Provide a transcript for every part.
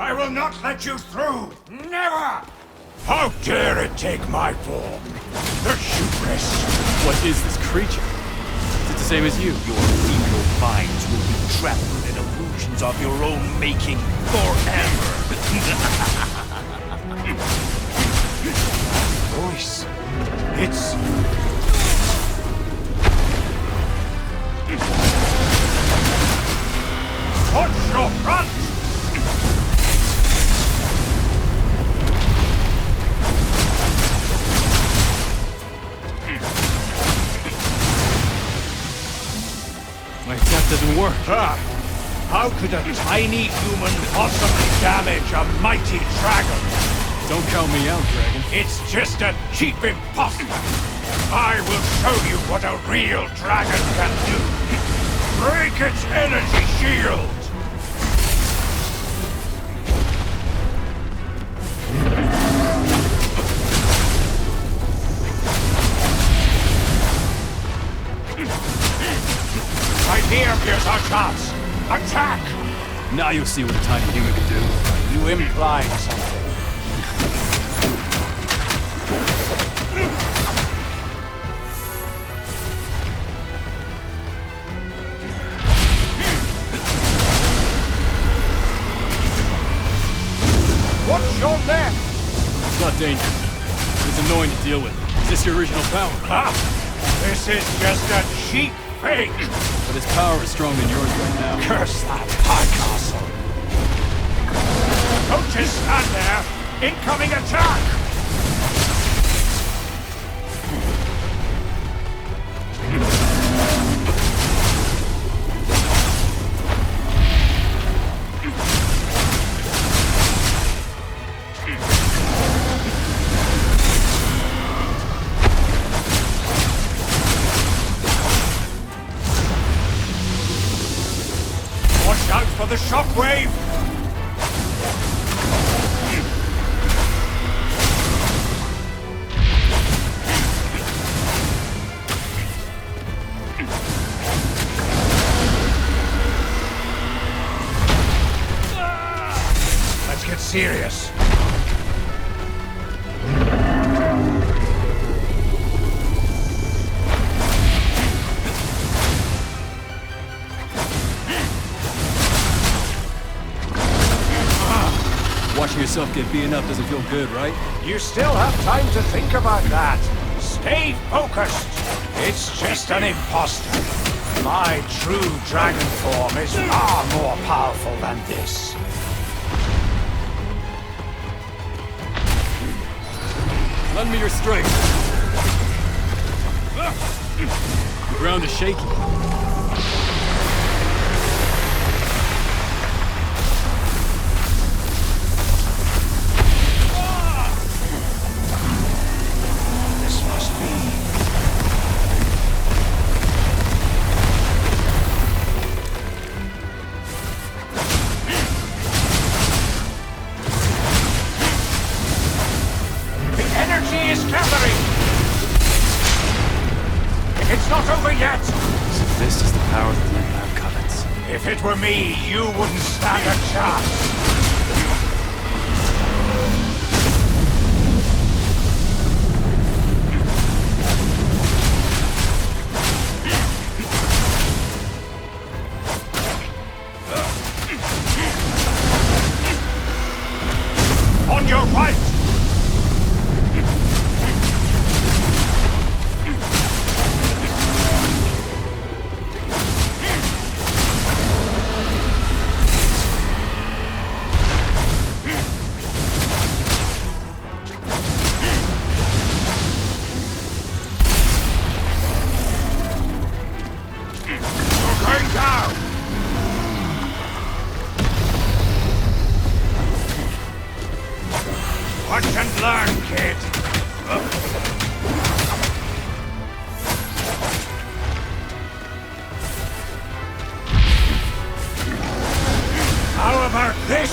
I will not let you through! Never! How dare it take my form? The hubris! What is this creature? Is it the same as you? Your evil minds will be trapped within illusions of your own making forever. Voice. It's... Watch your front! My attack doesn't work. How could a tiny human possibly damage a mighty dragon? Don't count me out, Dragon. It's just a cheap imposter. I will show you what a real dragon can do. Break its energy shield! Right here, here's our chance. Attack! Now you'll see what a tiny human can do. You implied something. What's your left? It's not dangerous. It's annoying to deal with. Is this your original power? This is just a cheap fake! But its power is stronger than yours right now. Curse that high castle! Don't just stand there! Incoming attack! Watch out for the shockwave! Let's get serious. Watching yourself get beaten up doesn't feel good, right? You still have time to think about that. Stay focused. It's just an imposter. My true dragon form is far more powerful than this. Lend me your strength. The ground is shaky. This must be... The energy is gathering! It's not over yet! So this is the power that the Empire covets. If it were me, you wouldn't stand a chance. On your right! You're going down! Watch and learn, kid. How about this?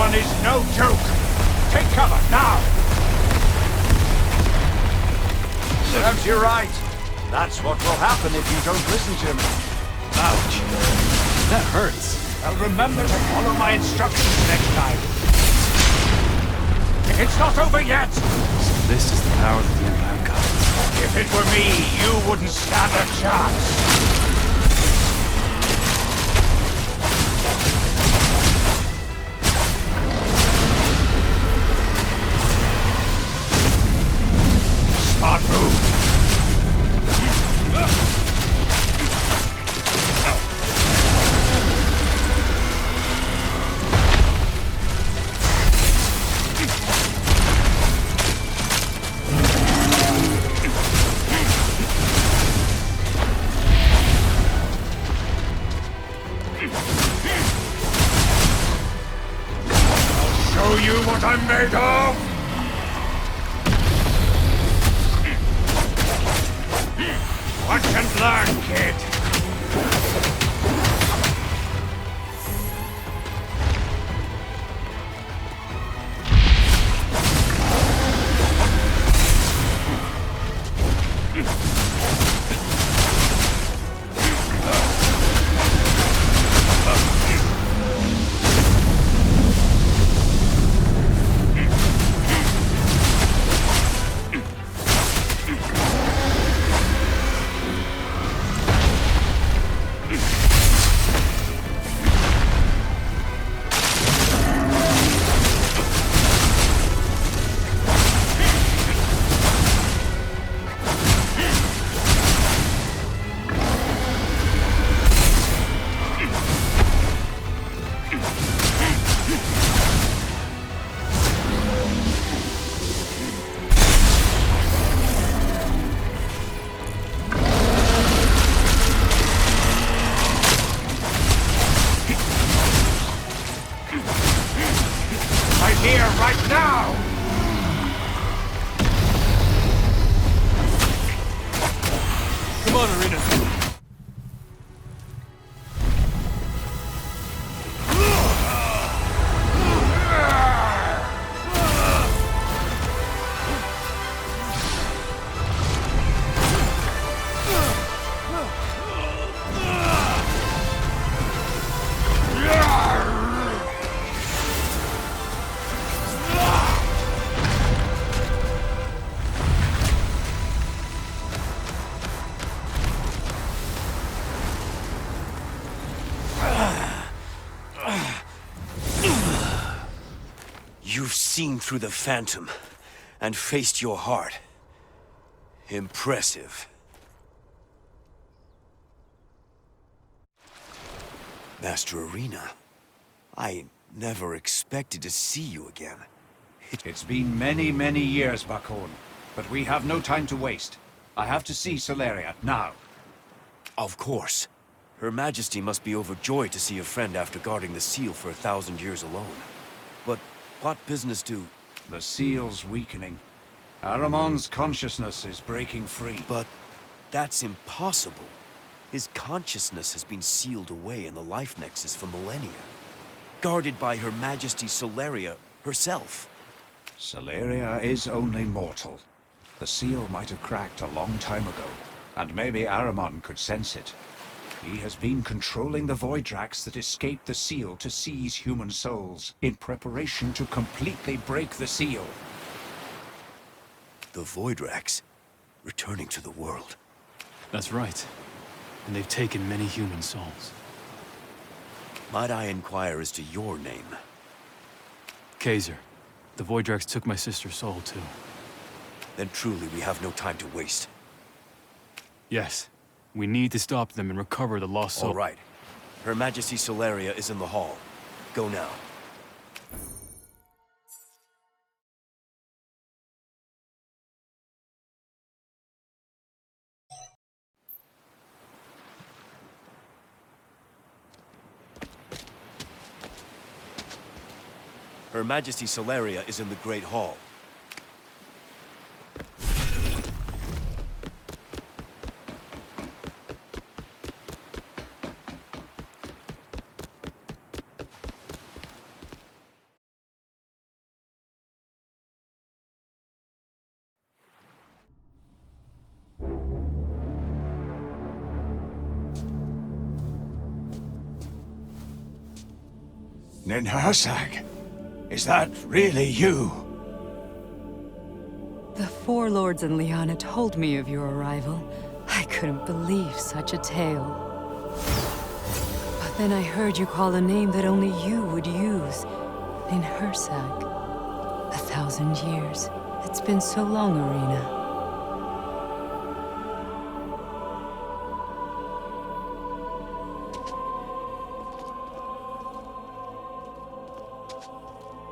one is no joke. Take cover, now! Perhaps you're right. That's what will happen if you don't listen to me. Ouch. That hurts. Well, remember to follow my instructions next time. It's not over yet! This is the power that the Empire got. If it were me, you wouldn't stand a chance. Smart move. Show you what I'm made of! Watch and learn, kid! Here, right now! Come on, Arena. You've seen through the Phantom and faced your heart. Impressive. Master Arena, I never expected to see you again. It's been many, many years, Bakun, but we have no time to waste. I have to see Solaria, now. Of course. Her Majesty must be overjoyed to see a friend after guarding the seal for 1,000 years alone. But what business do... The seal's weakening. Aramon's consciousness is breaking free. But that's impossible. His consciousness has been sealed away in the Life Nexus for millennia. Guarded by Her Majesty Solaria herself. Solaria is only mortal. The seal might have cracked a long time ago, and maybe Aramon could sense it. He has been controlling the Voidrax that escaped the seal to seize human souls, in preparation to completely break the seal. The Voidrax, returning to the world. That's right. And they've taken many human souls. Might I inquire as to your name? Kaiser. The Voidrax took my sister's soul, too. Then truly we have no time to waste. Yes. We need to stop them and recover the lost soul. All right. Her Majesty Solaria is in the hall. Go now. Her Majesty Solaria is in the Great Hall. Ninhursag, is that really you? The four lords and Liana told me of your arrival. I couldn't believe such a tale. But then I heard you call a name that only you would use. Ninhursag. 1,000 years. It's been so long, Arena.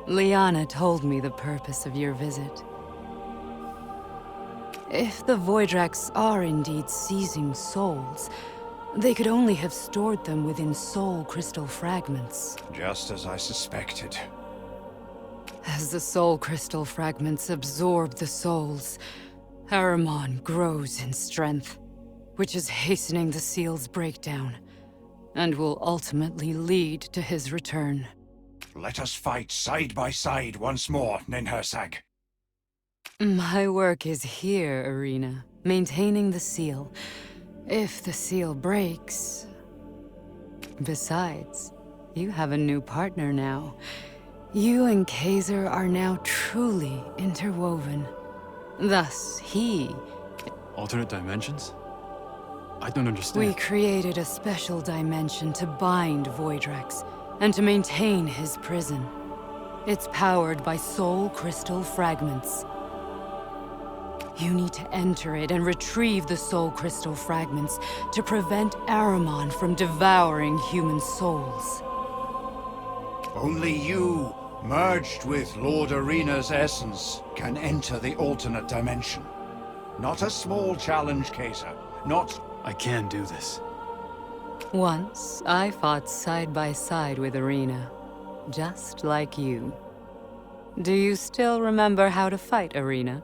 Liana told me the purpose of your visit. If the Voidraks are indeed seizing souls, they could only have stored them within soul crystal fragments. Just as I suspected. As the soul crystal fragments absorb the souls, Ahriman grows in strength, which is hastening the seal's breakdown, and will ultimately lead to his return. Let us fight side by side once more, Ninhursag. My work is here, Arena, maintaining the seal. If the seal breaks... Besides, you have a new partner now. You and Kaiser are now truly interwoven. Thus, he... Alternate dimensions? I don't understand. We created a special dimension to bind Voidrax, and to maintain his prison. It's powered by soul crystal fragments. You need to enter it and retrieve the soul crystal fragments to prevent Ahriman from devouring human souls. Only you, merged with Lord Arena's essence, can enter the alternate dimension. Not a small challenge, Kaiser. Not... I can do this. Once, I fought side by side with Arena, just like you. Do you still remember how to fight, Arena?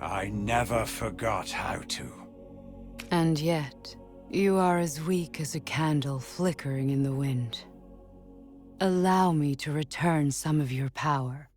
I never forgot how to. And yet, you are as weak as a candle flickering in the wind. Allow me to return some of your power.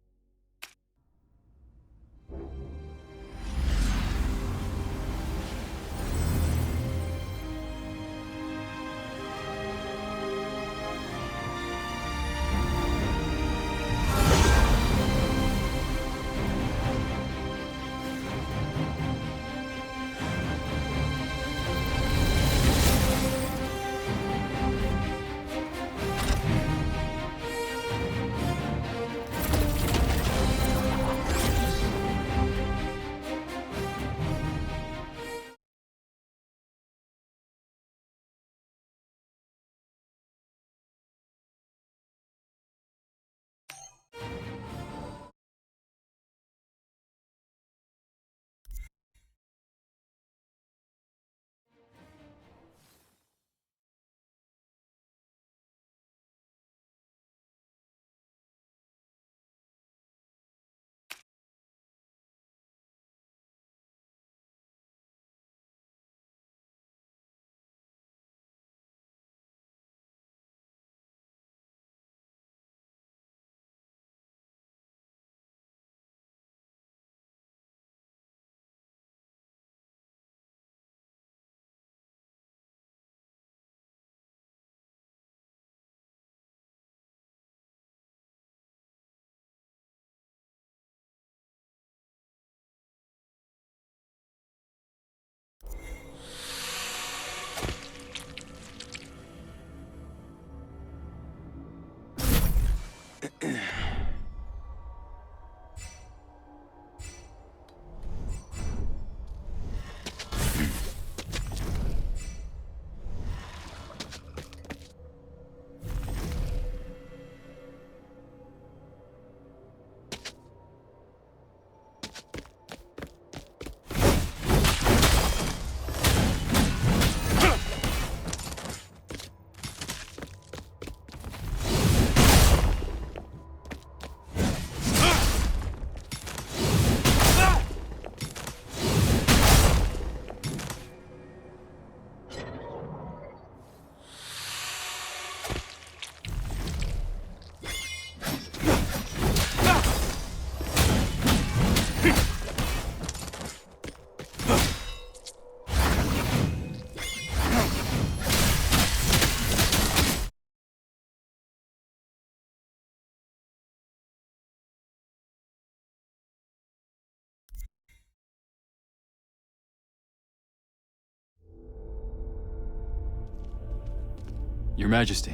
Your Majesty,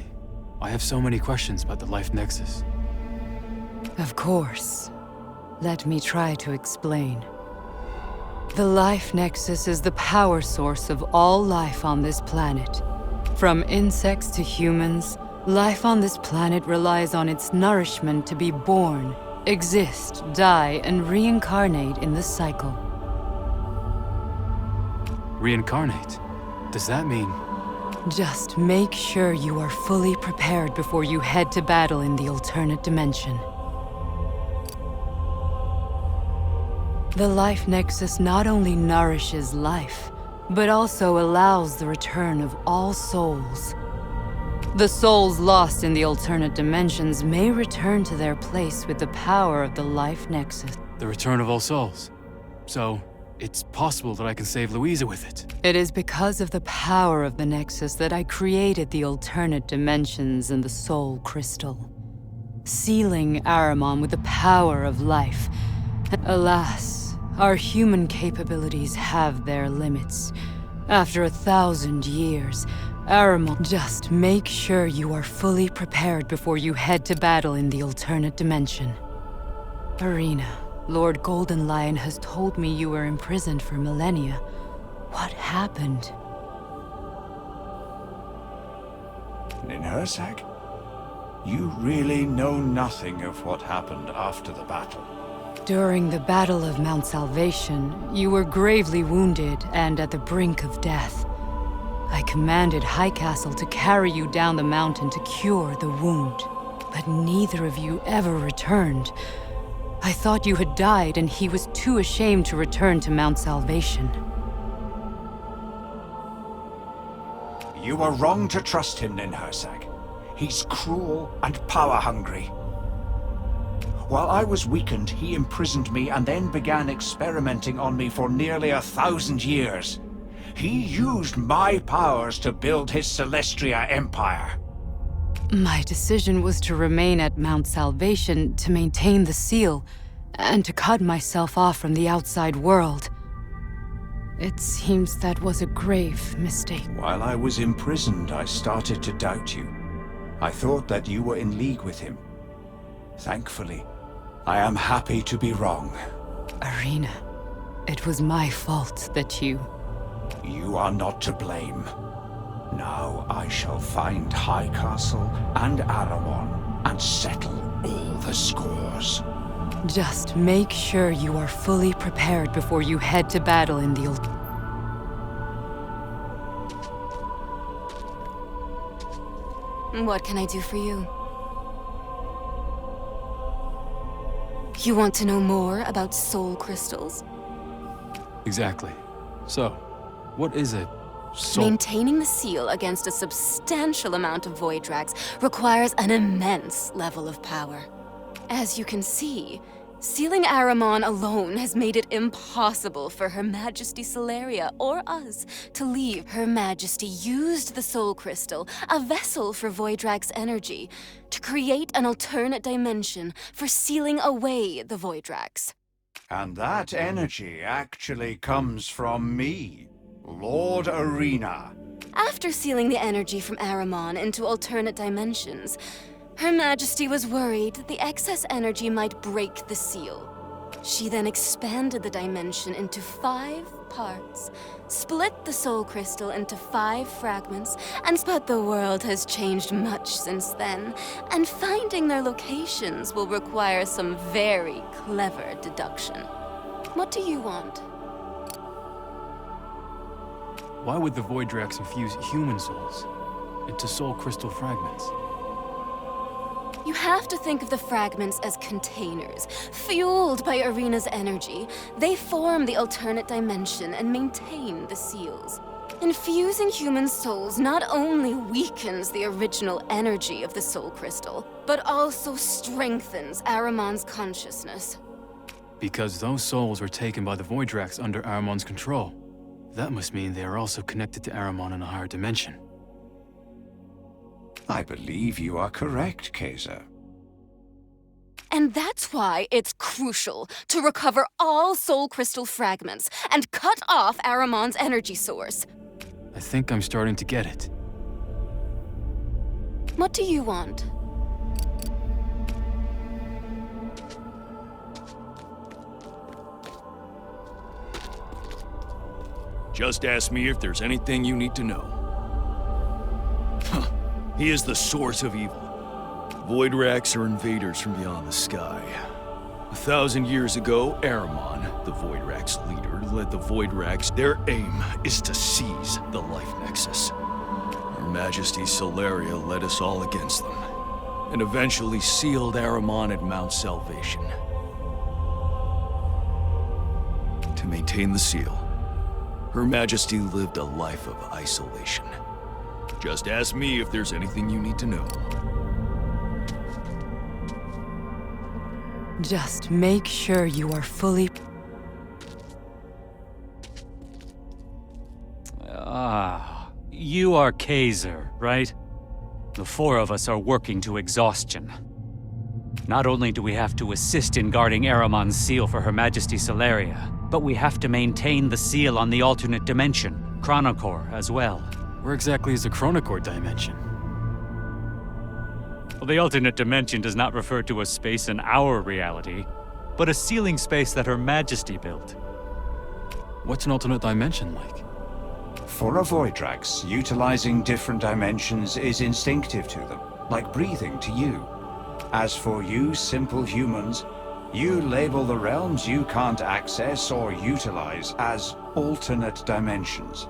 I have so many questions about the Life Nexus. Of course. Let me try to explain. The Life Nexus is the power source of all life on this planet. From insects to humans, life on this planet relies on its nourishment to be born, exist, die, and reincarnate in the cycle. Reincarnate? Does that mean... Just make sure you are fully prepared before you head to battle in the alternate dimension. The Life Nexus not only nourishes life, but also allows the return of all souls. The souls lost in the alternate dimensions may return to their place with the power of the Life Nexus. The return of all souls. So, it's possible that I can save Louisa with it. It is because of the power of the Nexus that I created the alternate dimensions and the Soul Crystal, sealing Aramon with the power of life. Alas, our human capabilities have their limits. After 1,000 years, Aramon, just make sure you are fully prepared before you head to battle in the alternate dimension. Arena, Lord Golden Lion has told me you were imprisoned for millennia. What happened? Ninhursag? You really know nothing of what happened after the battle. During the Battle of Mount Salvation, you were gravely wounded and at the brink of death. I commanded Highcastle to carry you down the mountain to cure the wound, but neither of you ever returned. I thought you had died and he was too ashamed to return to Mount Salvation. You are wrong to trust him, Ninhursag. He's cruel and power-hungry. While I was weakened, he imprisoned me and then began experimenting on me for nearly 1,000 years. He used my powers to build his Celestria empire. My decision was to remain at Mount Salvation to maintain the seal, and to cut myself off from the outside world. It seems that was a grave mistake. While I was imprisoned, I started to doubt you. I thought that you were in league with him. Thankfully, I am happy to be wrong. Arena, it was my fault that you... You are not to blame. Now I shall find Highcastle and Aramon and settle all the scores. Just make sure you are fully prepared before you head to battle in the What can I do for you? You want to know more about soul crystals? Exactly. So, what is a soul... Maintaining the seal against a substantial amount of void drags requires an immense level of power. As you can see, sealing Aramon alone has made it impossible for Her Majesty Celeria or us to leave. Her Majesty used the Soul Crystal, a vessel for Voidrag's energy, to create an alternate dimension for sealing away the Voidrags. And that energy actually comes from me, Lord Arena. After sealing the energy from Aramon into alternate dimensions, Her Majesty was worried that the excess energy might break the seal. She then expanded the dimension into 5 parts, split the soul crystal into 5 fragments, but the world has changed much since then, and finding their locations will require some very clever deduction. What do you want? Why would the Voidrax infuse human souls into soul crystal fragments? You have to think of the fragments as containers, fueled by Arena's energy. They form the alternate dimension and maintain the seals. Infusing human souls not only weakens the original energy of the soul crystal, but also strengthens Aramon's consciousness. Because those souls were taken by the Voidrax under Aramon's control. That must mean they are also connected to Aramon in a higher dimension. I believe you are correct, Kaiser. And that's why it's crucial to recover all soul crystal fragments and cut off Aramon's energy source. I think I'm starting to get it. What do you want? Just ask me if there's anything you need to know. Huh. He is the source of evil. Voidrax are invaders from beyond the sky. 1,000 years ago, Ahriman, the Voidrax leader, led the Voidrax. Their aim is to seize the Life Nexus. Her Majesty Solaria led us all against them, and eventually sealed Ahriman at Mount Salvation. To maintain the seal, Her Majesty lived a life of isolation. Just ask me if there's anything you need to know. Just make sure you are fully... You are Kaiser, right? The four of us are working to exhaustion. Not only do we have to assist in guarding Ahriman's seal for Her Majesty Solaria, but we have to maintain the seal on the alternate dimension, Chronocor, as well. Where exactly is the Chronocor dimension? Well, the alternate dimension does not refer to a space in our reality, but a sealing space that Her Majesty built. What's an alternate dimension like? For a Voidrax, utilizing different dimensions is instinctive to them, like breathing to you. As for you simple humans, you label the realms you can't access or utilize as alternate dimensions.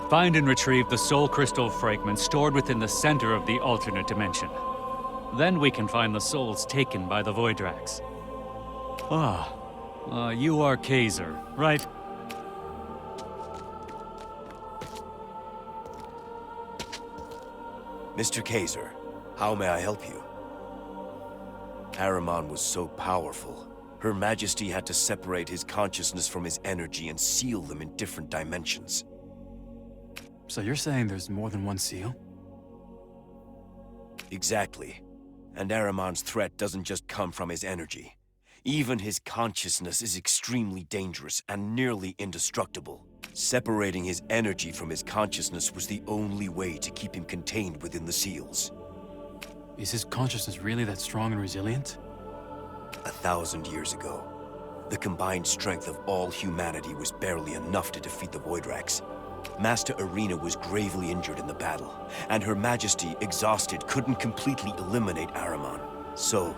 Find and retrieve the soul crystal fragment stored within the center of the alternate dimension. Then we can find the souls taken by the Voidrax. You are Kaiser, right? Mr. Kaiser, how may I help you? Ahriman was so powerful, Her Majesty had to separate his consciousness from his energy and seal them in different dimensions. So you're saying there's more than one seal? Exactly. And Ahriman's threat doesn't just come from his energy. Even his consciousness is extremely dangerous and nearly indestructible. Separating his energy from his consciousness was the only way to keep him contained within the seals. Is his consciousness really that strong and resilient? 1,000 years ago, the combined strength of all humanity was barely enough to defeat the Voidrax. Master Arena was gravely injured in the battle, and Her Majesty, exhausted, couldn't completely eliminate Ahriman. So,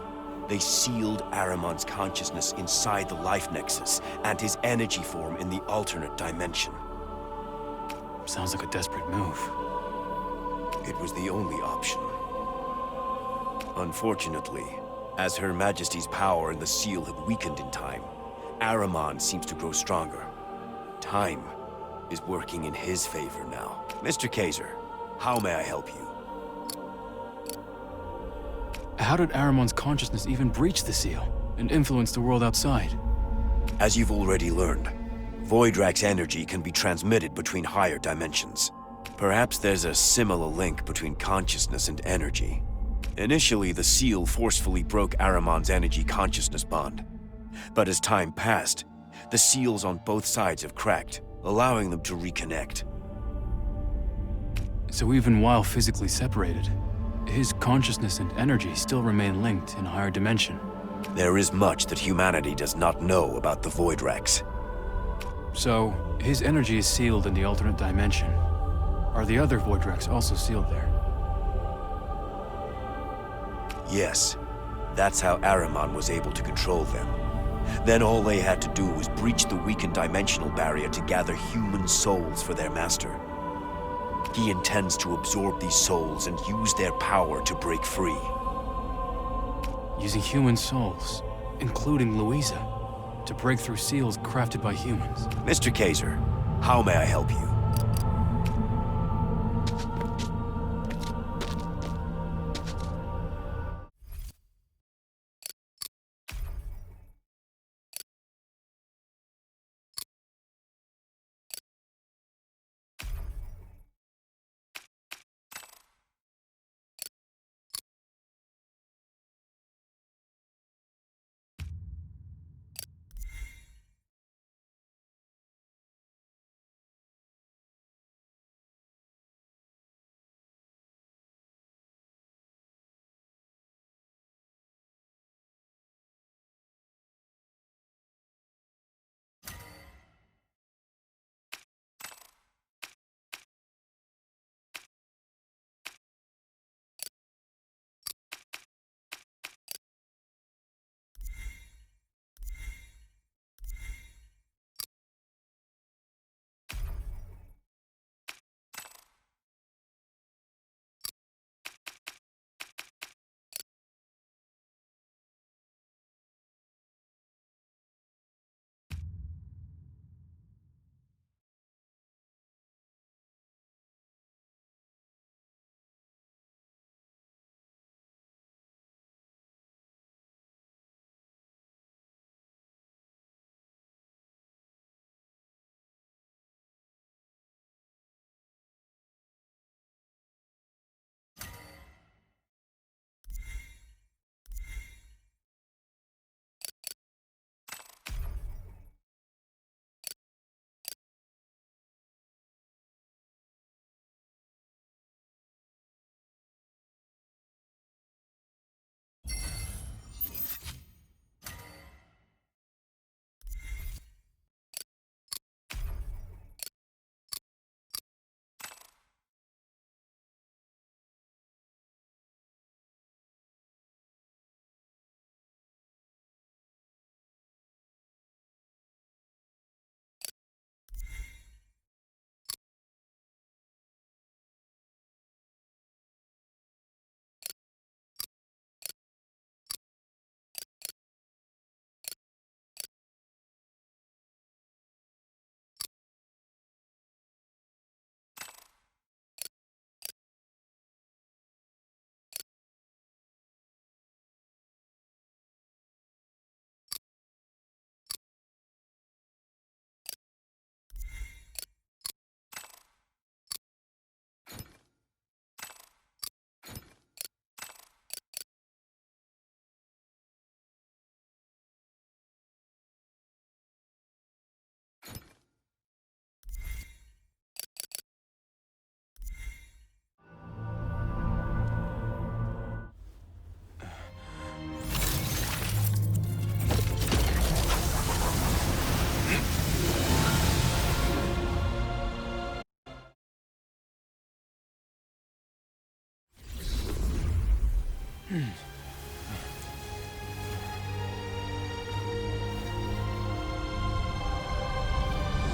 they sealed Ahriman's consciousness inside the Life Nexus and his energy form in the alternate dimension. Sounds like a desperate move. It was the only option. Unfortunately, as Her Majesty's power and the seal have weakened in time, Ahriman seems to grow stronger. Time is working in his favor now. Mr. Kaiser, how may I help you? How did Ahriman's consciousness even breach the seal and influence the world outside? As you've already learned, Voidrax energy can be transmitted between higher dimensions. Perhaps there's a similar link between consciousness and energy. Initially, the seal forcefully broke Ahriman's energy-consciousness bond. But as time passed, the seals on both sides have cracked, allowing them to reconnect. So even while physically separated, his consciousness and energy still remain linked in a higher dimension. There is much that humanity does not know about the Voidrax. So, his energy is sealed in the alternate dimension. Are the other Voidrax also sealed there? Yes, that's how Ahriman was able to control them. Then all they had to do was breach the weakened dimensional barrier to gather human souls for their master. He intends to absorb these souls and use their power to break free. Using human souls, including Louisa, to break through seals crafted by humans. Mr. Kaiser, how may I help you?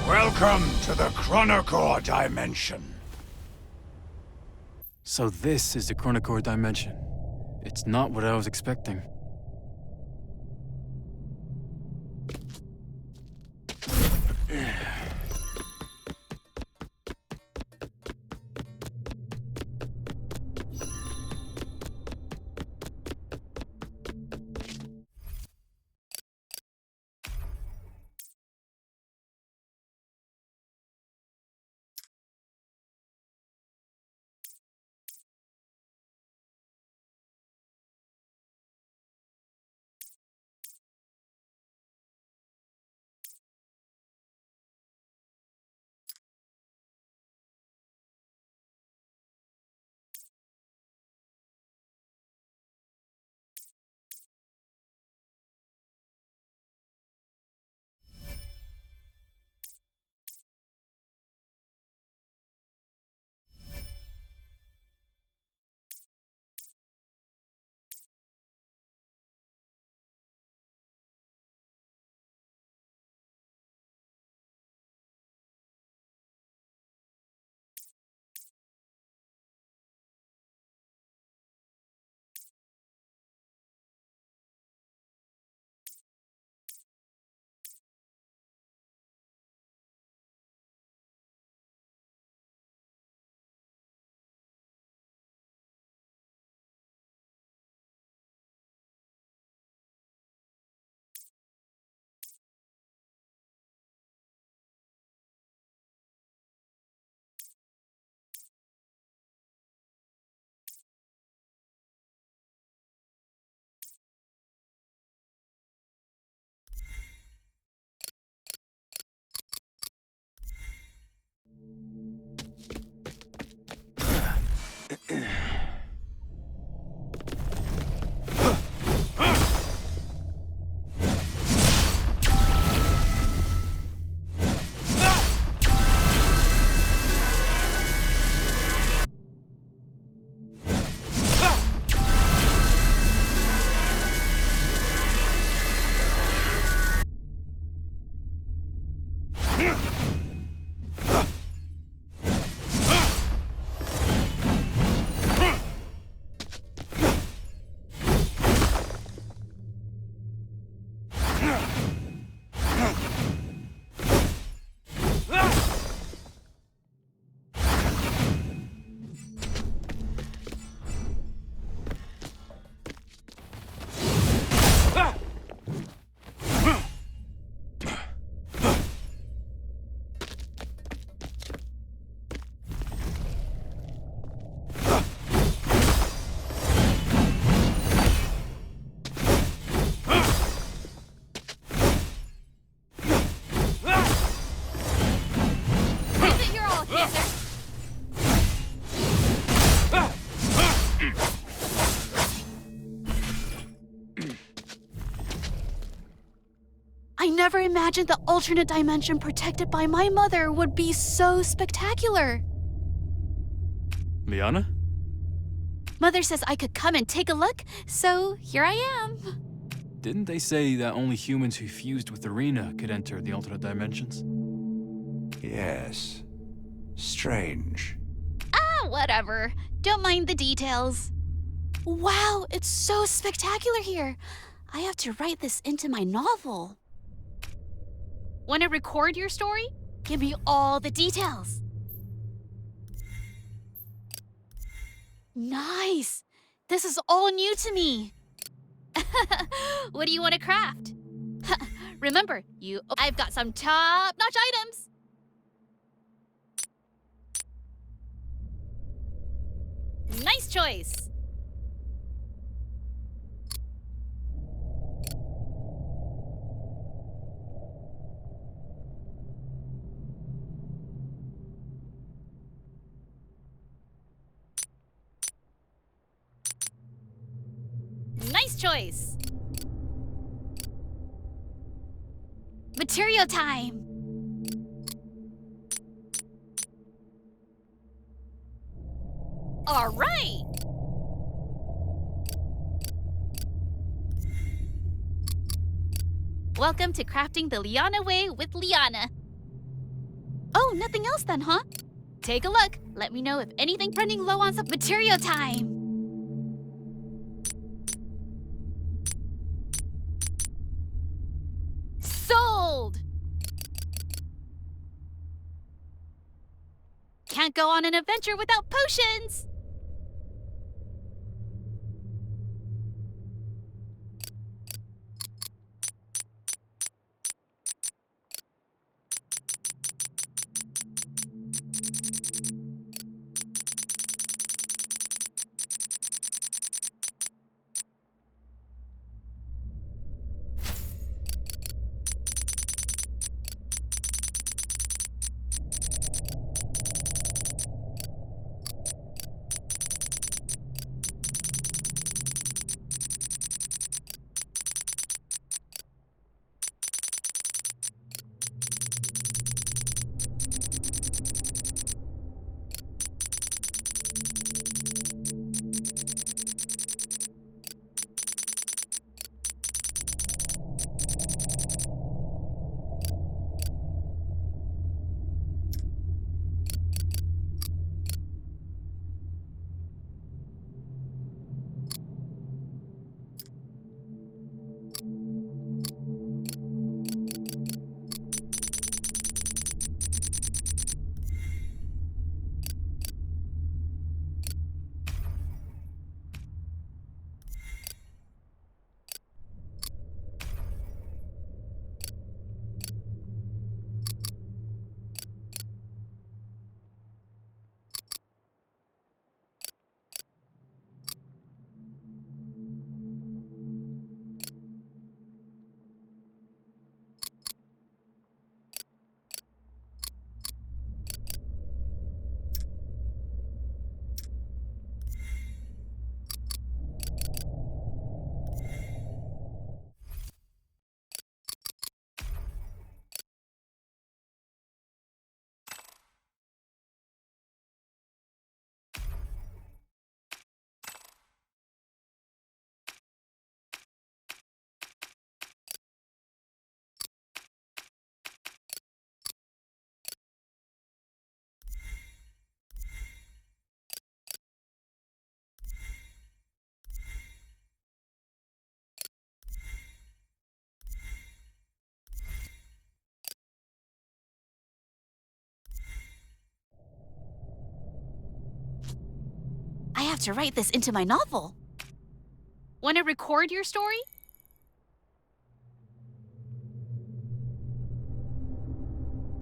Welcome to the Chronocore Dimension. So this is the Chronocore Dimension. It's not what I was expecting. I never imagined the alternate dimension protected by my mother would be so spectacular. Liana? Mother says I could come and take a look, so here I am. Didn't they say that only humans who fused with Arena could enter the alternate dimensions? Yes. Strange. Ah, whatever. Don't mind the details. Wow, it's so spectacular here. I have to write this into my novel. Want to record your story? Give me all the details. Nice. This is all new to me. What do you want to craft? Remember, I've got some top-notch items. Nice choice. Nice choice. Material time. All right. Welcome to Crafting the Liana Way with Liana. Oh, nothing else then, huh? Take a look. Let me know if anything's running low on some material time. Sold! Can't go on an adventure without potions! I have to write this into my novel. Want to record your story?